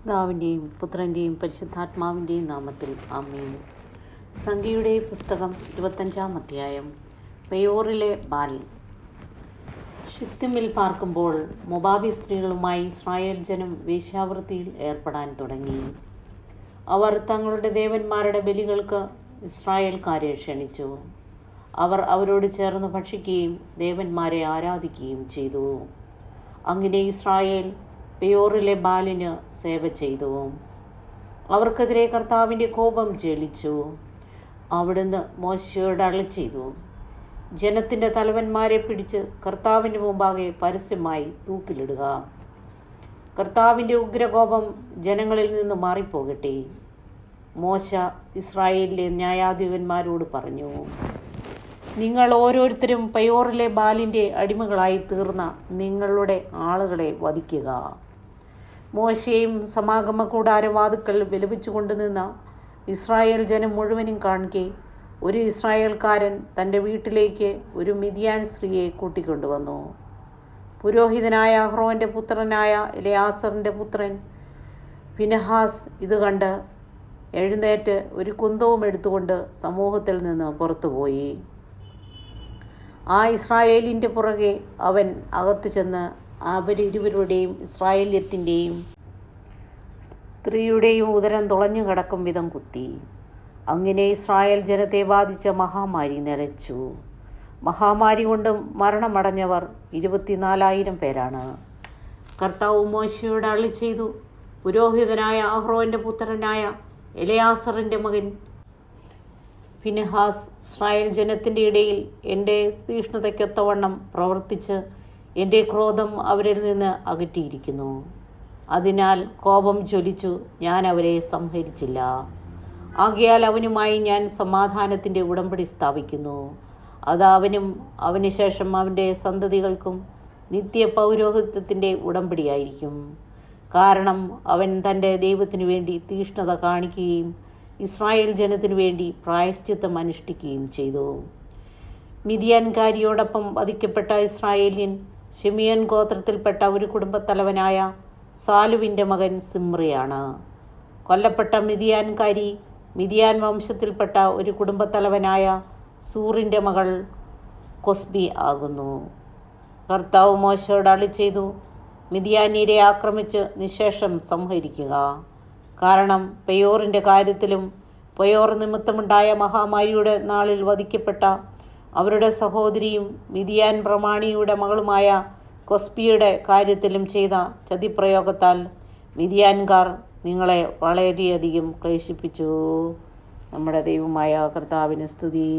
പിതാവിൻ്റെയും പുത്രൻ്റെയും പരിശുദ്ധാത്മാവിൻ്റെയും നാമത്തിൽ ആമേൻ. സംഖ്യയുടെ പുസ്തകം 25-ാം അധ്യായം. പെയോറിലെ ബാൽ. ഷിത്തിമിൽ പാർക്കുമ്പോൾ മൊബാബി സ്ത്രീകളുമായി ഇസ്രായേൽ ജനം വേശ്യാവൃത്തിയിൽ ഏർപ്പെടാൻ തുടങ്ങി. അവർ തങ്ങളുടെ ദേവന്മാരുടെ ബലികൾക്ക് ഇസ്രായേൽക്കാരെ ക്ഷണിച്ചു. അവർ അവരോട് ചേർന്ന് ഭക്ഷിക്കുകയും ദേവന്മാരെ ആരാധിക്കുകയും ചെയ്തു. അങ്ങനെ ഇസ്രായേൽ പെയോറിലെ ബാലിന് സേവ ചെയ്തു. അവർക്കെതിരെ കർത്താവിൻ്റെ കോപം ജ്വലിച്ചു. അവിടുന്ന് മോശയോട് അരുളിച്ചെയ്തു, ജനത്തിൻ്റെ തലവന്മാരെ പിടിച്ച് കർത്താവിൻ്റെ മുമ്പാകെ പരസ്യമായി തൂക്കിലിടുക. കർത്താവിൻ്റെ ഉഗ്രകോപം ജനങ്ങളിൽ നിന്ന് മാറിപ്പോകട്ടെ. മോശ ഇസ്രായേലിലെ ന്യായാധിപന്മാരോട് പറഞ്ഞു, നിങ്ങൾ ഓരോരുത്തരും പെയോറിലെ ബാലിൻ്റെ അടിമകളായി തീർന്ന നിങ്ങളുടെ ആളുകളെ വധിക്കുക. മോശയും സമാഗമ കൂടാരവാതുക്കൽ വിലപിച്ചുകൊണ്ട് നിന്ന ഇസ്രായേൽ ജനം മുഴുവനും കാണിക്കെ ഒരു ഇസ്രായേൽക്കാരൻ തൻ്റെ വീട്ടിലേക്ക് ഒരു മിദ്യാൻ സ്ത്രീയെ കൂട്ടിക്കൊണ്ടുവന്നു. പുരോഹിതനായ അഹ്റോൻ്റെ പുത്രനായ എലെയാസറിൻ്റെ പുത്രൻ ഫിനെഹാസ് ഇത് കണ്ട് എഴുന്നേറ്റ് ഒരു കുന്തവും എടുത്തുകൊണ്ട് സമൂഹത്തിൽ നിന്ന് പുറത്തുപോയി. ആ ഇസ്രായേലിൻ്റെ പുറകെ അവൻ അകത്ത് ചെന്ന് അവരിരുവരുടെയും ഇസ്രായേല്യത്തിൻ്റെയും സ്ത്രീയുടെയും ഉദരം തുളഞ്ഞു കിടക്കും വിധം കുത്തി. അങ്ങനെ ഇസ്രായേൽ ജനത്തെ ബാധിച്ച മഹാമാരി നിലച്ചു. മഹാമാരി കൊണ്ട് മരണമടഞ്ഞവർ 24,000 പേരാണ്. കർത്താവ് മോശയോട് അരുളിച്ചെയ്തു, പുരോഹിതനായ അഹ്റോൻ്റെ പുത്രനായ എലെയാസറിൻ്റെ മകൻ ഫിനെഹാസ് ഇസ്രായേൽ ജനത്തിൻ്റെ ഇടയിൽ എൻ്റെ തീഷ്ണതയ്ക്കൊത്തവണ്ണം പ്രവർത്തിച്ച് എൻ്റെ ക്രോധം അവരിൽ നിന്ന് അകറ്റിയിരിക്കുന്നു. അതിനാൽ കോപം ജ്വലിച്ചു ഞാൻ അവരെ സംഹരിച്ചില്ല. ആകയാൽ അവനുമായി ഞാൻ സമാധാനത്തിൻ്റെ ഉടമ്പടി സ്ഥാപിക്കുന്നു. അത് അവനും അവന് ശേഷം അവൻ്റെ സന്തതികൾക്കും നിത്യ പൗരോഹിത്യത്തിൻ്റെ ഉടമ്പടിയായിരിക്കും. കാരണം അവൻ തൻ്റെ ദൈവത്തിനു വേണ്ടി തീഷ്ണത കാണിക്കുകയും ഇസ്രായേൽ ജനത്തിനു വേണ്ടി പ്രായശ്ചിത്തം അനുഷ്ഠിക്കുകയും ചെയ്തു. മിദ്യാൻകാരിയോടൊപ്പം വധിക്കപ്പെട്ട ഇസ്രായേല്യൻ ശിമിയോൻ ഗോത്രത്തിൽപ്പെട്ട ഒരു കുടുംബത്തലവനായ സാലുവിൻ്റെ മകൻ സിമ്രിയാണ്. കൊല്ലപ്പെട്ട മിദ്യാൻകാരി മിദ്യാൻ വംശത്തിൽപ്പെട്ട ഒരു കുടുംബത്തലവനായ സൂറിൻ്റെ മകൾ കൊസ്ബി ആകുന്നു. കർത്താവ് മോശയോട് അരുളിച്ചെയ്തു, മിദ്യാന്യരെ ആക്രമിച്ച് നിശേഷം സംഹരിക്കുക. കാരണം പെയോറിൻ്റെ കാര്യത്തിലും പെയോർ നിമിത്തമുണ്ടായ മഹാമാരിയുടെ നാളിൽ വധിക്കപ്പെട്ട അവരുടെ സഹോദരിയും മിദ്യാൻ പ്രമാണിയുടെ മകളുമായ കൊസ്ബിയുടെ കാര്യത്തിലും ചെയ്ത ചതിപ്രയോഗത്താൽ മിദ്യാൻകാർ നിങ്ങളെ വളരെയധികം ക്ലേശിപ്പിച്ചു. നമ്മുടെ ദൈവമായ കർത്താവിന് സ്തുതി.